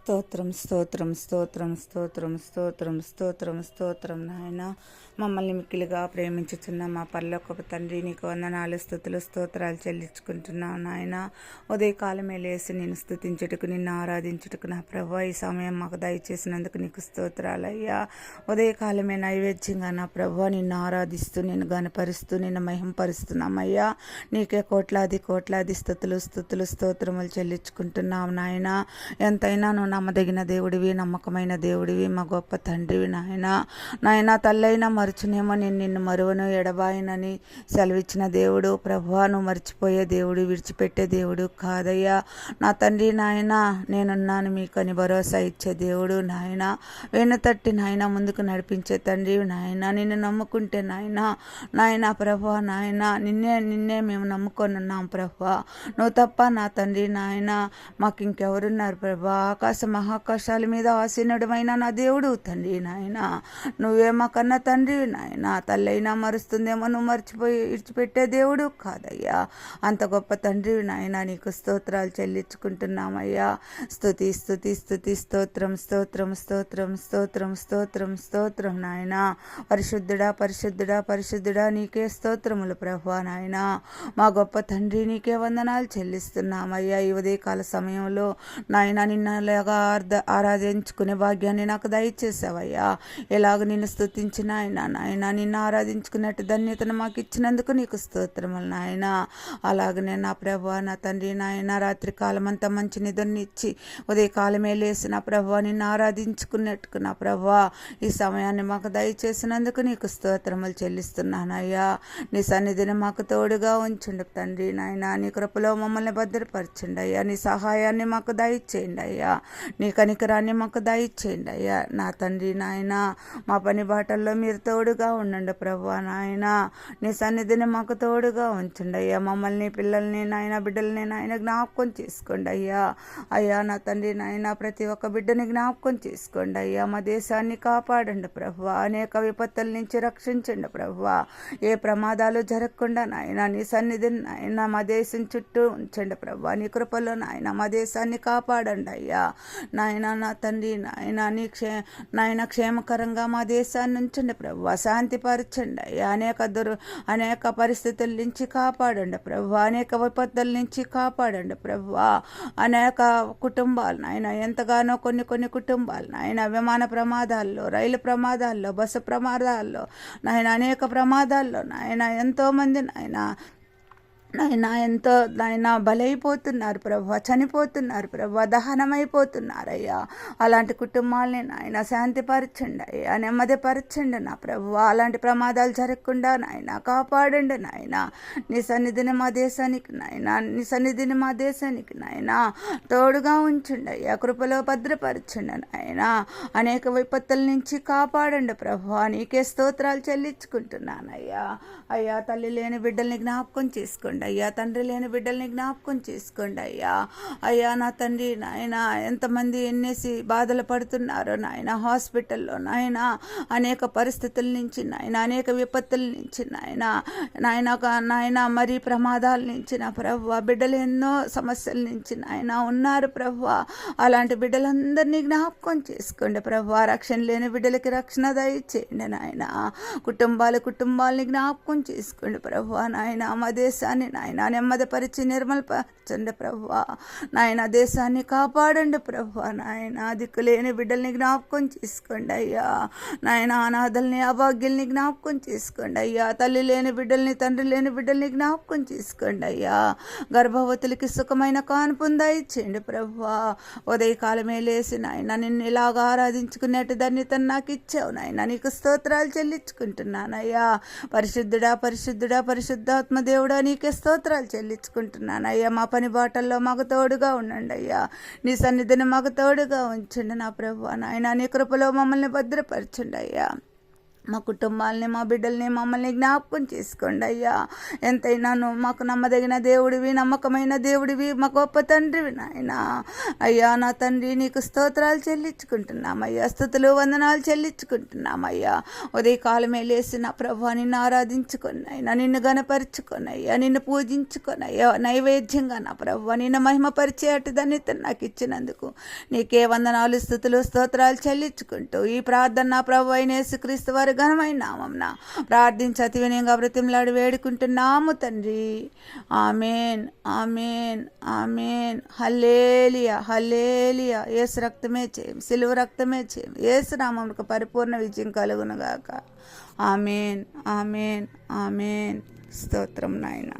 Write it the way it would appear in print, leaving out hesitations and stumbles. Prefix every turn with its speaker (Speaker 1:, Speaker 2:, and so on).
Speaker 1: స్తోత్రం స్తోత్రం స్తోత్రం స్తోత్రం స్తోత్రం స్తోత్రం స్తోత్రం నాయన మమ్మల్ని మిక్కిలిగా ప్రేమించుచున్న మా పరలోకపు తండ్రి నీకు వందనాలు స్తుతులు స్తోత్రాలు చెల్లించుకుంటున్నావు నాయన. ఉదయకాలమే లేసి నేను స్తుతించుటకు నిన్ను ఆరాధించుటకు నా ప్రభు ఈ సమయం మాకు దయచేసినందుకు నీకు స్తోత్రాలయ్యా. ఉదయకాలమే నైవేద్యంగా నా ప్రభు నిన్ను ఆరాధిస్తూ నిన్ను గనపరుస్తూ నిన్ను మహింపరుస్తున్నామయ్యా. నీకే కోట్లాది కోట్లాది స్తుతులు స్తుతులు స్తోత్రములు చెల్లించుకుంటున్నావు నాయన. ఎంతైనా నువ్వు నమ్మదగిన దేవుడివి, నమ్మకమైన దేవుడివి, మా గొప్ప తండ్రివి నాయన. తల్లైనా మరుచునేమో నేను నిన్ను మరువను ఎడబాయనని సెలవిచ్చిన దేవుడు ప్రభువా. నువ్వు మర్చిపోయే దేవుడు, విడిచిపెట్టే దేవుడు కాదయ్యా. నా తండ్రి నాయన నేనున్నాను మీకని భరోసా ఇచ్చే దేవుడు నాయన. వెన్నుతట్టి నాయన ముందుకు నడిపించే తండ్రి నాయన. నిన్ను నమ్ముకుంటే నాయన ప్రభువా నాయన నిన్నే మేము నమ్ముకొని ఉన్నాం ప్రభువా. నువ్వు తప్ప నా తండ్రి నాయన మాకు ఇంకెవరున్నారు ప్రభువా. ఆకాశ మహాకాశాల మీద ఆసీనుడమైన నా దేవుడు తండ్రి నాయన. నువ్వే మాకన్నా తండ్రి నాయన. తల్లైనా మరుస్తుందేమో నువ్వు మర్చిపోయి విడిచిపెట్టే దేవుడు కాదయ్యా. అంత గొప్ప తండ్రి నాయన. నీకు స్తోత్రాలు చెల్లించుకుంటున్నామయ్యా. స్తుతి స్తుతి స్తుతి స్తోత్రం స్తోత్రం స్తోత్రం స్తోత్రం స్తోత్రం స్తోత్రం నాయన. పరిశుద్ధుడా పరిశుద్ధుడా పరిశుద్ధుడా నీకే స్తోత్రములు ప్రభువా నాయన. మా గొప్ప తండ్రి నీకే వందనాలు చెల్లిస్తున్నామయ్యా. ఈ ఉదయకాల సమయంలో నాయన నిన్నలాగా ఆరాధించుకునే భాగ్యాన్ని నాకు దయచేసావయ్యా. ఎలాగ నిన్ను స్తుతించిన నాయన నిన్ను ఆరాధించుకున్నట్టు ధన్యతను మాకు ఇచ్చినందుకు నీకు స్తోత్రములు నాయన. అలాగనే నా ప్రభువా నా తండ్రి నాయన రాత్రి కాలం అంతా మంచి నిధుని ఇచ్చి ఉదయకాలమే లేసి నా ప్రభువా నిన్ను ఆరాధించుకున్నట్టుకు నా ప్రభువా ఈ సమయాన్ని మాకు దయచేసినందుకు నీకు స్తోత్రములు చెల్లిస్తున్నానయ్యా. నీ సన్నిధిని మాకు తోడుగా ఉంచుండు తండ్రి నాయన. నీ కృపలో మమ్మల్ని భద్రపరచండి అయ్యా. నీ సహాయాన్ని మాకు దయచేయండి అయ్యా. నీ కనికరాన్ని మాకు దయచేయండి అయ్యా. నా తండ్రి నాయన మా పని బాటల్లో మీరు తోడుగా ఉండండి ప్రభువా నాయన. నీ సన్నిధిని మాకు తోడుగా ఉంచండి అయ్యా. మమ్మల్ని పిల్లల్ని నాయన బిడ్డల్ని నాయన జ్ఞాపకం చేసుకోండి అయ్యా. అయ్యా నా తండ్రి నాయన ప్రతి ఒక్క బిడ్డని జ్ఞాపకం చేసుకోండి అయ్యా. మా దేశాన్ని కాపాడండి ప్రభువా. అనేక విపత్తుల నుంచి రక్షించండి ప్రభువా. ఏ ప్రమాదాలు జరగకుండా నాయన నీ సన్నిధిని నాయన మా దేశం చుట్టూ ఉంచండి ప్రభువా. నీ కృపలో నాయన మా దేశాన్ని కాపాడండి అయ్యా. నాయన నా తండ్రి నాయన నాయన క్షేమకరంగా మా దేశాన్ని ఉంచండి ప్రభువా. శాంతిపరచండి అయ్యా. అనేక పరిస్థితుల నుంచి కాపాడండి ప్రభువా. అనేక విపత్తుల నుంచి కాపాడండి ప్రభువా. అనేక కుటుంబాలు నాయన ఎంతగానో కొన్ని కుటుంబాలు నాయన విమాన ప్రమాదాల్లో, రైలు ప్రమాదాల్లో, బస్సు ప్రమాదాల్లో నాయన అనేక ప్రమాదాల్లో నాయన ఎంతోమంది నాయన ఎంతో నాయన బలైపోతున్నారు ప్రభు, చనిపోతున్నారు ప్రభు, దహనమైపోతున్నారయ్యా. అలాంటి కుటుంబాలని నాయన శాంతిపరచండి అయ్యా, నెమ్మదిపరచండి నా ప్రభు. అలాంటి ప్రమాదాలు జరగకుండా నాయన కాపాడండి నాయన. నీ సన్నిధిని మా దేశానికి నాయన, నీ సన్నిధిని మా దేశానికి నాయన తోడుగా ఉంచండి అయ్యా. కృపలో భద్రపరచండి నాయన. అనేక విపత్తుల నుంచి కాపాడండి ప్రభు. నీకే స్తోత్రాలు చెల్లించుకుంటున్నానయ్యా. అయ్యా తల్లి లేని బిడ్డల్ని జ్ఞాపకం చేసుకోండి అయ్యా. తండ్రి లేని బిడ్డల్ని జ్ఞాపకం చేసుకోండి అయ్యా. అయ్యా నా తండ్రి నాయన ఎంతమంది ఎన్నేసి బాధలు పడుతున్నారో నాయన హాస్పిటల్లో నాయన. అనేక పరిస్థితుల నుంచి నాయన, అనేక విపత్తుల నుంచి నాయన మరీ ప్రమాదాల నుంచి నా ప్రభువా. బిడ్డలు ఎన్నో సమస్యల నుంచి నాయన ఉన్నారు ప్రభువా. అలాంటి బిడ్డలందరినీ జ్ఞాపకం చేసుకోండి ప్రభువా. రక్షణ లేని బిడ్డలకి రక్షణ దయచేయండి నాయన. కుటుంబాలని జ్ఞాపకం చేసుకోండి ప్రభువా నాయన. మా దేశాన్ని నాయన నెమ్మదిపరిచి నిర్మలపరచండి ప్రభువా నాయన. దేశాన్ని కాపాడండి ప్రభువా నాయన. దిక్కులేని బిడ్డల్ని జ్ఞాపకం చేసుకోండి అయ్యా నాయన. అనాథల్ని అభాగ్యుల్ని జ్ఞాపకం చేసుకోండి అయ్యా. తల్లి లేని బిడ్డల్ని, తండ్రి లేని బిడ్డల్ని జ్ఞాపకం చేసుకోండి అయ్యా. గర్భవతులకి సుఖమైన కాన్పును దయచేయండి ప్రభువా. ఉదయకాలమే లేసి నాయన నిన్ను ఇలాగా ఆరాధించుకునేట్టు ధన్యతను నాకు ఇచ్చావు నాయన. నీకు స్తోత్రాలు చెల్లించుకుంటున్నానయ్యా. పరిశుద్ధుడా పరిశుద్ధుడా పరిశుద్ధాత్మ దేవుడా నీకే స్తోత్రాలు చెల్లించుకుంటున్నాను అయ్యా. మా పని బాటల్లో మాకు తోడుగా ఉండండి అయ్యా. నీ సన్నిధిని మాకు తోడుగా ఉంచండి నా ప్రభువా నాయన. నీ కృపలో మమ్మల్ని భద్రపరచండి అయ్యా. మా కుటుంబాలని, మా బిడ్డల్ని, మమ్మల్ని జ్ఞాపకం చేసుకోండి అయ్యా. ఎంతైనా నువ్వు మాకు నమ్మదగిన దేవుడివి, నమ్మకమైన దేవుడివి, మా గొప్ప తండ్రివి నాయన. అయ్యా నా తండ్రి, నీకు స్తోత్రాలు చెల్లించుకుంటున్నామయ్యా, స్తుతులు వందనాలు చెల్లించుకుంటున్నామయ్యా. ఉదయకాలమే లేసిన ప్రభు నిన్ను ఆరాధించుకొని అయినా, నిన్ను గణపరుచుకొని అయ్యా, నిన్ను పూజించుకొని అయ్యా, నైవేద్యంగా నా ప్రభు నిన్ను మహిమపరిచే అటు ధన్యత నాకు ఇచ్చినందుకు నీకే వందనాలు, స్తుతులు, స్తోత్రాలు చెల్లించుకుంటూ ఈ ప్రార్థన నా ప్రభు అయిన యేసుక్రీస్తు వారి ఘనమైన నామమున ప్రార్థించి అతి వినయంగా బ్రతిమలాడి వేడుకుంటున్నాము తండ్రి. ఆమేన్, ఆమేన్, ఆమేన్. హల్లెలూయా, హల్లెలూయా. యేసు రక్తమే చేయం, సిలువ రక్తమే చేయం. యేసు నామమునకు పరిపూర్ణ విజయం కలుగును గాక. ఆమేన్, ఆమేన్, ఆమేన్. స్తోత్రం నాయనా.